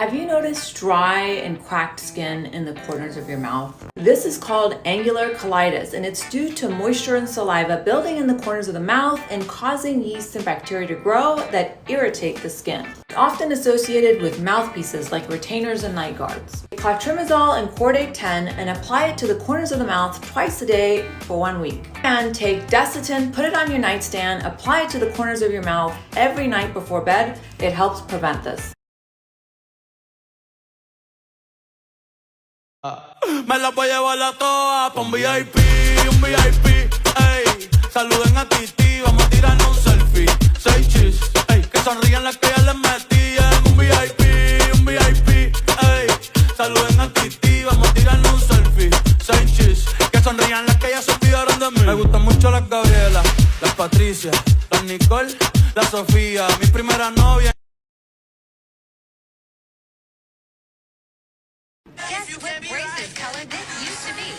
Have you noticed dry and cracked skin in the corners of your mouth? This is called angular colitis, and it's due to moisture and saliva building in the corners of the mouth and causing yeast and bacteria to grow that irritate the skin. It's often associated with mouthpieces like retainers and night guards. Take clotrimazole and Cordate 10 and apply it to the corners of the mouth twice a day for 1 week. And take Desitin, put it on your nightstand, apply it to the corners of your mouth every night before bed. It helps prevent this. Me la voy a llevar a todas pa' un VIP, ey. Saluden a Titi, vamos a tirarnos un selfie. 6 chis, ey. Que sonrían las que ya les metí en un VIP, ey. Saluden a Titi, vamos a tirarnos un selfie. 6 chis, que sonrían las que ya se olvidaron de mí. Me gustan mucho las Gabriela, las Patricia, las Nicole, la Sofía, mi primera novia. Guess what braces color this used to be.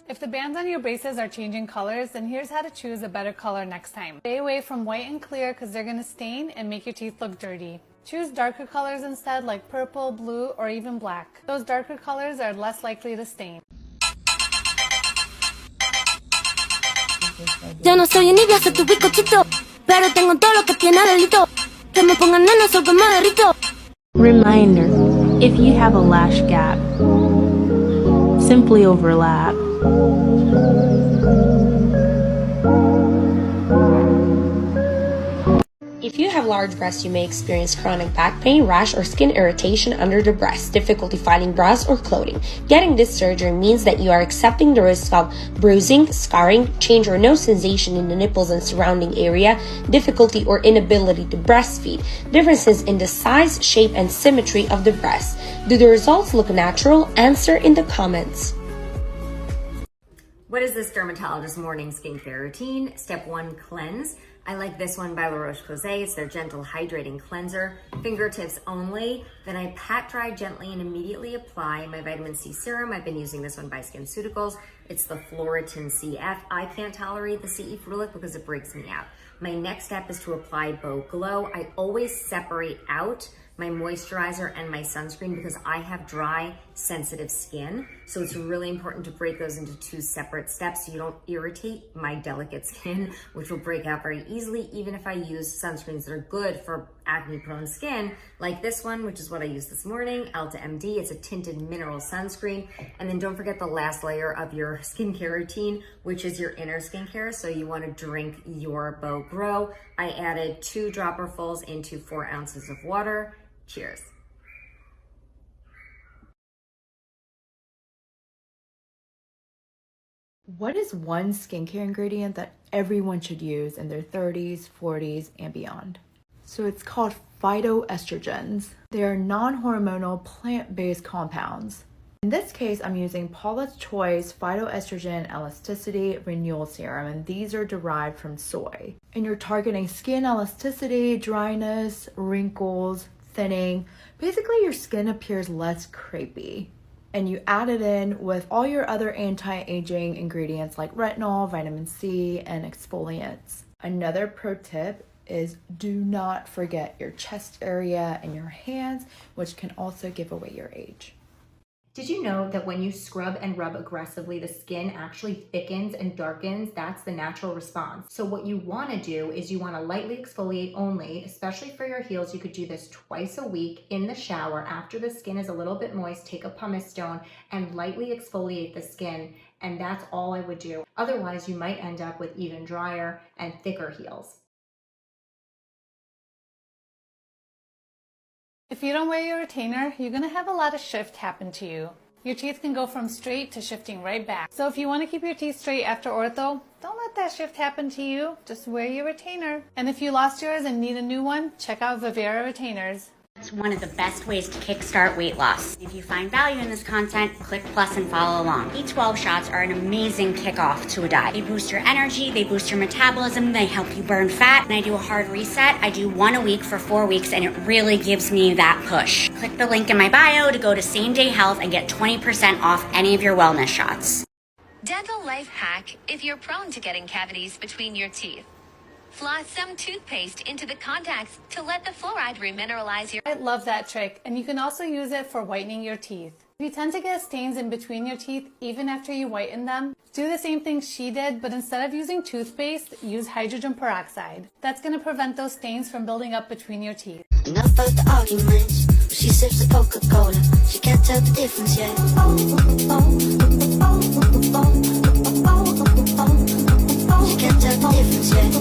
If the bands on your braces are changing colors, then here's how to choose a better color next time. Stay away from white and clear because they're going to stain and make your teeth look dirty. Choose darker colors instead, like purple, blue, or even black. Those darker colors are less likely to stain. Yo no soy envidia, soy tu bizcochito, pero tengo todo lo que tiene delito. Que me pongan nena, soy que me derrito. Reminder, if you have a lash gap, simply overlap. If you have large breasts, you may experience chronic back pain, rash, or skin irritation under the breast, difficulty finding bras or clothing. Getting this surgery means that you are accepting the risk of bruising, scarring, change or no sensation in the nipples and surrounding area, difficulty or inability to breastfeed, differences in the size, shape, and symmetry of the breast. Do the results look natural? Answer in the comments. What is this dermatologist morning skincare routine? Step 1, cleanse. I like this one by La Roche-Posay. It's their gentle hydrating cleanser, fingertips only. Then I pat dry gently and immediately apply my vitamin C serum. I've been using this one by SkinCeuticals. It's the Floritin CF. I can't tolerate the CE Frulic because it breaks me out. My next step is to apply Bow Glow. I always separate out my moisturizer and my sunscreen because I have dry, sensitive skin. So it's really important to break those into 2 separate steps so you don't irritate my delicate skin, which will break out very easily, even if I use sunscreens that are good for acne-prone skin, like this one, which is what I used this morning, Elta MD. It's a tinted mineral sunscreen. And then don't forget the last layer of your skincare routine, which is your inner skincare. So you wanna drink your Bow Grow. I added 2 dropperfuls into 4 ounces of water. Cheers. What is one skincare ingredient that everyone should use in their 30s, 40s, and beyond? So it's called phytoestrogens. They are non-hormonal plant-based compounds. In this case, I'm using Paula's Choice Phytoestrogen Elasticity Renewal Serum, and these are derived from soy. And you're targeting skin elasticity, dryness, wrinkles, thinning. Basically, your skin appears less crepey. And you add it in with all your other anti-aging ingredients like retinol, vitamin C, and exfoliants. Another pro tip is do not forget your chest area and your hands, which can also give away your age. Did you know that when you scrub and rub aggressively, the skin actually thickens and darkens? That's the natural response. So what you want to do is you want to lightly exfoliate only, especially for your heels. You could do this twice a week in the shower. After the skin is a little bit moist, take a pumice stone and lightly exfoliate the skin. And that's all I would do. Otherwise, you might end up with even drier and thicker heels. If you don't wear your retainer, you're going to have a lot of shift happen to you. Your teeth can go from straight to shifting right back. So if you want to keep your teeth straight after ortho, don't let that shift happen to you. Just wear your retainer. And if you lost yours and need a new one, check out Vivera retainers. It's one of the best ways to kickstart weight loss. If you find value in this content, click plus and follow along. B12 shots are an amazing kickoff to a diet. They boost your energy, they boost your metabolism, they help you burn fat. And I do a hard reset. I do 1 a week for 4 weeks, and it really gives me that push. Click the link in my bio to go to Same Day Health and get 20% off any of your wellness shots. Dental life hack if you're prone to getting cavities between your teeth. Floss some toothpaste into the contacts to let the fluoride remineralize your... I love that trick, and you can also use it for whitening your teeth. If you tend to get stains in between your teeth even after you whiten them, do the same thing she did, but instead of using toothpaste, use hydrogen peroxide. That's going to prevent those stains from building up between your teeth. Enough of the arguments. She sips the Coca-Cola. She can't tell the difference yet. She can't tell the difference yet.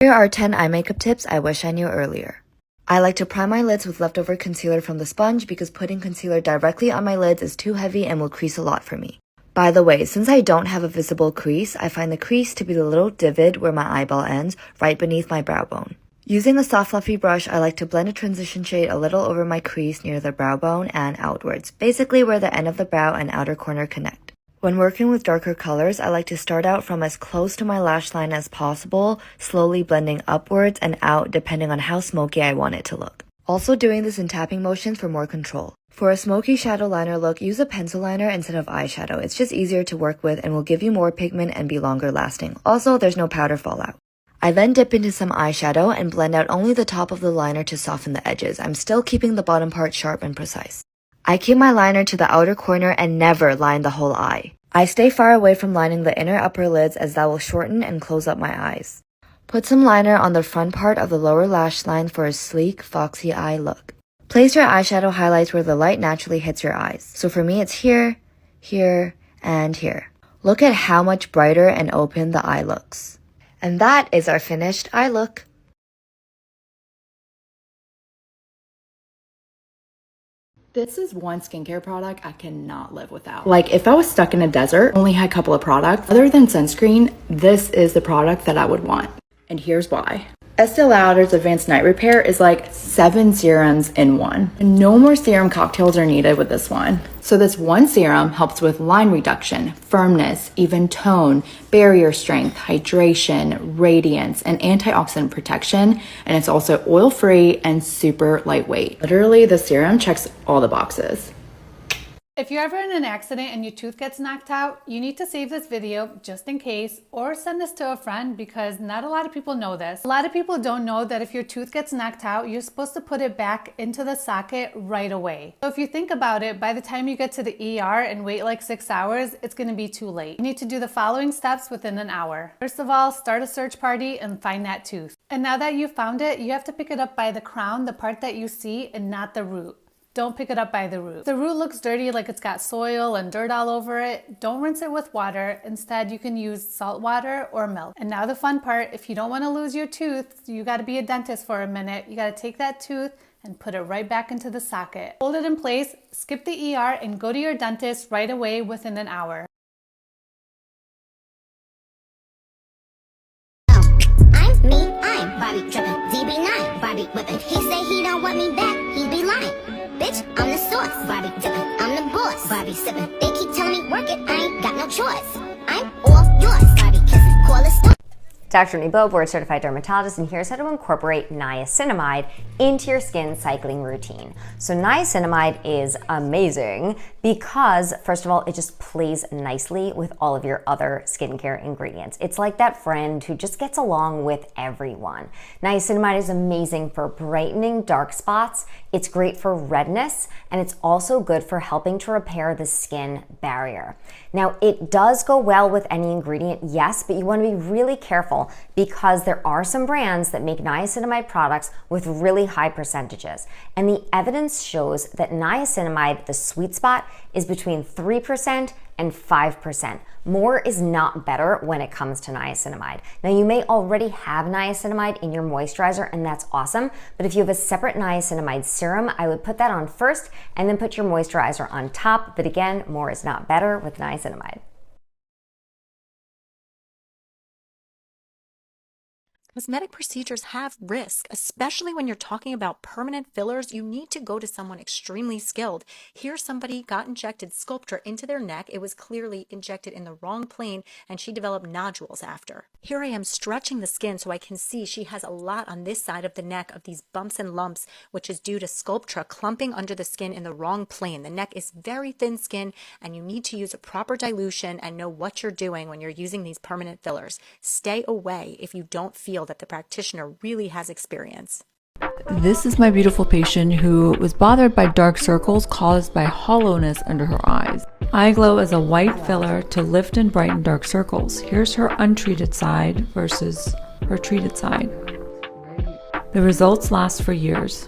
Here are 10 eye makeup tips I wish I knew earlier. I like to prime my lids with leftover concealer from the sponge because putting concealer directly on my lids is too heavy and will crease a lot for me. By the way, since I don't have a visible crease, I find the crease to be the little divot where my eyeball ends, right beneath my brow bone. Using the soft fluffy brush, I like to blend a transition shade a little over my crease near the brow bone and outwards, basically where the end of the brow and outer corner connect. When working with darker colors, I like to start out from as close to my lash line as possible, slowly blending upwards and out depending on how smoky I want it to look. Also doing this in tapping motions for more control. For a smoky shadow liner look, use a pencil liner instead of eyeshadow. It's just easier to work with and will give you more pigment and be longer lasting. Also, there's no powder fallout. I then dip into some eyeshadow and blend out only the top of the liner to soften the edges. I'm still keeping the bottom part sharp and precise. I keep my liner to the outer corner and never line the whole eye. I stay far away from lining the inner upper lids as that will shorten and close up my eyes. Put some liner on the front part of the lower lash line for a sleek, foxy eye look. Place your eyeshadow highlights where the light naturally hits your eyes. So for me, it's here, here, and here. Look at how much brighter and open the eye looks. And that is our finished eye look. This is one skincare product I cannot live without. Like if I was stuck in a desert, only had a couple of products, other than sunscreen, this is the product that I would want. And here's why. Estee Lauder's Advanced Night Repair is like 7 serums in one. And no more serum cocktails are needed with this one. So this one serum helps with line reduction, firmness, even tone, barrier strength, hydration, radiance, and antioxidant protection. And it's also oil-free and super lightweight. Literally, the serum checks all the boxes. If you're ever in an accident and your tooth gets knocked out, you need to save this video just in case, or send this to a friend because not a lot of people know this. A lot of people don't know that if your tooth gets knocked out, you're supposed to put it back into the socket right away. So if you think about it, by the time you get to the ER and wait like 6 hours, it's gonna be too late. You need to do the following steps within an hour. First of all, start a search party and find that tooth. And now that you found it, you have to pick it up by the crown, the part that you see, and not the root. Don't pick it up by the root. If the root looks dirty, like it's got soil and dirt all over it, don't rinse it with water. Instead, you can use salt water or milk. And now the fun part, if you don't want to lose your tooth, you got to be a dentist for a minute. You got to take that tooth and put it right back into the socket. Hold it in place, skip the ER, and go to your dentist right away within an hour. I'm Bobby trippin', DB9, Bobby whippin'. He say he don't want me back, he be lying. Bitch, I'm the source, Bobby dippin', I'm the boss, Bobby sippin'. They keep telling me work it, I ain't got no choice. I'm all yours, Bobby kissin', call it store. Dr. Nebo, board certified dermatologist, and here's how to incorporate niacinamide into your skin cycling routine. So niacinamide is amazing because, first of all, it just plays nicely with all of your other skincare ingredients. It's like that friend who just gets along with everyone. Niacinamide is amazing for brightening dark spots. It's great for redness, and it's also good for helping to repair the skin barrier. Now, it does go well with any ingredient, yes, but you want to be really careful because there are some brands that make niacinamide products with really high percentages. And the evidence shows that niacinamide, the sweet spot, is between 3% and 5%. More is not better when it comes to niacinamide. Now, you may already have niacinamide in your moisturizer, and that's awesome, but if you have a separate niacinamide serum, I would put that on first and then put your moisturizer on top. But again, more is not better with niacinamide. Cosmetic procedures have risk, especially when you're talking about permanent fillers. You need to go to someone extremely skilled. Here, somebody got injected Sculptra into their neck. It was clearly injected in the wrong plane, and she developed nodules after. Here I am stretching the skin so I can see she has a lot on this side of the neck of these bumps and lumps, which is due to Sculptra clumping under the skin in the wrong plane. The neck is very thin skin, and you need to use a proper dilution and know what you're doing when you're using these permanent fillers. Stay away if you don't feel that the practitioner really has experience. This is my beautiful patient who was bothered by dark circles caused by hollowness under her eyes. Eye Glow is a white filler to lift and brighten dark circles. Here's her untreated side versus her treated side. The results last for years.